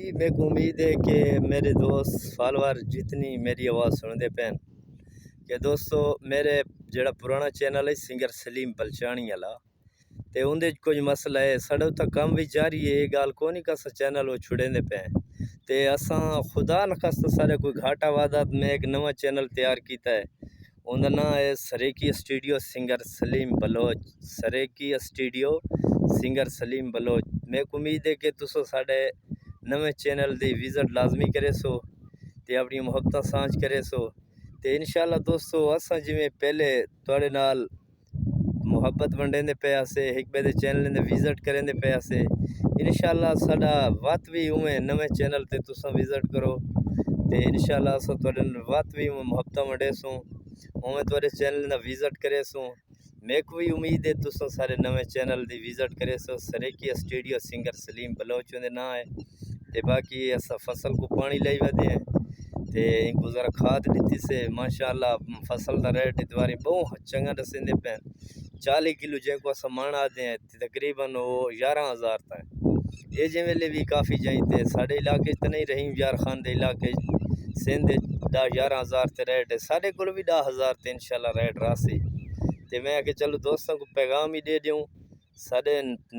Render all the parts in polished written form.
जी मेरे को उम्मीद है कि मेरे दोस्त फॉलोअर जितनी मेरी आवाज़ सुनते पैन कि दोस्तों मेरे जड़ा पुराना चैनल है सिंगर सलीम बलचानी वाला तो उनके कुछ मसला है साढ़े उत्तर कम भी जारी है ये गाल को नहीं कस चैनल वो छुड़ेंदे पे तो असा खुदा न खास्ता सारे कोई घाटा वादा मैं एक नवा चैनल तैयार किया है उनका नाम है Saraiki studio singer Saleem Baloch Saraiki studio singer Saleem Baloch. मैं उम्मीद है कि तुसो साढ़े नवे चैनल की विजिट लाजमी करे सो ते अपनी मुहब्बत सांझ करे सो ते इंशाल्लाह दोस्तों असा जिमें पहले थोड़े नाल मुहब्बत वंडेंदे पे आसे एक बे चैनल ने विजिट करेंदे पे आसे इंशाल्लाह साडा वत भी उमें नवे चैनल ते तुसा विजिट करो ते इंशाल्लाह असा थोड़े वत भी मुहब्बत वंडे सो उमें थोड़े चैनल ना विजिट करे सो। मेरे को भी उम्मीद है तुसा सारे नवे चैनल की विजिट करे सो सरेकी स्टूडियो सिंगर सलीम बलोच उनके ना है ते बाकी असा फसल को पानी लाई वधे हैं ते इनको ज़रा खाद दी से माशाल्लाह फसल का रेट इतवारी बहुत चंगा दसेंदे पे 40 किलो जैको असा मान आते हैं तकरीबन वो 11,000 तक ये जे वेले भी काफ़ी जाइते साढ़े इलाके तो नहीं रही यार खान के इलाके सिंध 10-11,000 ते रेट है साढ़े को भी 10,000 ते इंशाल्लाह रेट रासी ते मैं आके चलो दोस्तों को पैगाम ही दे दूँ साढ़े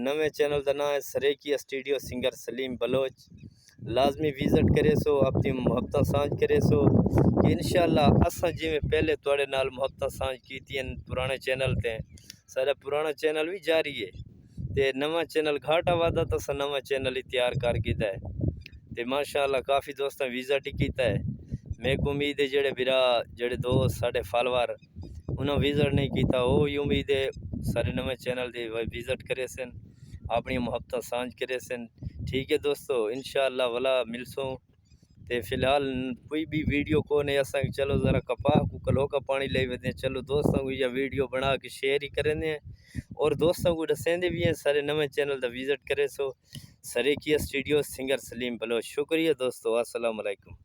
नवे चैनल का नाम है सरेकी स्टूडियो सिंगर सलीम बलोच लाजमी विजिट करे सो अपनी मुहब्बत सांझ करे सो कि इंशाल्लाह असा जिमें पहले थोड़े नाल मुहब्बत सांझ की पुराने चैनल ते सारा पुराना चैनल भी जारी है ते नवा चैनल घाटा वादा तो असा नवा चैनल ही तैयार कर किया है ते माशाल्लाह काफ़ी दोस्तों विजिट ही किया है। मैं को उम्मीद है जेड़े बिरा जेड़े दोस्त साढ़े फॉलोअर उन्हें विजिट नहीं किया वो ही उम्मीद है सारे नवे चैनल की विजिट करे सन अपनी मुहब्बत सांझ करे सन। ठीक है दोस्तों इंशाल्लाह वाला मिलसों ते फिलहाल कोई भी वीडियो को नहीं असा चलो ज़रा कपाह को कलो का पानी ले वेंदे चलो दोस्तों को यह वीडियो बना के शेयर ही करेंगे और दोस्तों को दसेंदे भी हैं सारे नवे चैनल का विजिट करे सो सरेकी स्टूडियो सिंगर सलीम बलोच। शुक्रिया दोस्तों अस्सलाम वालेकुम।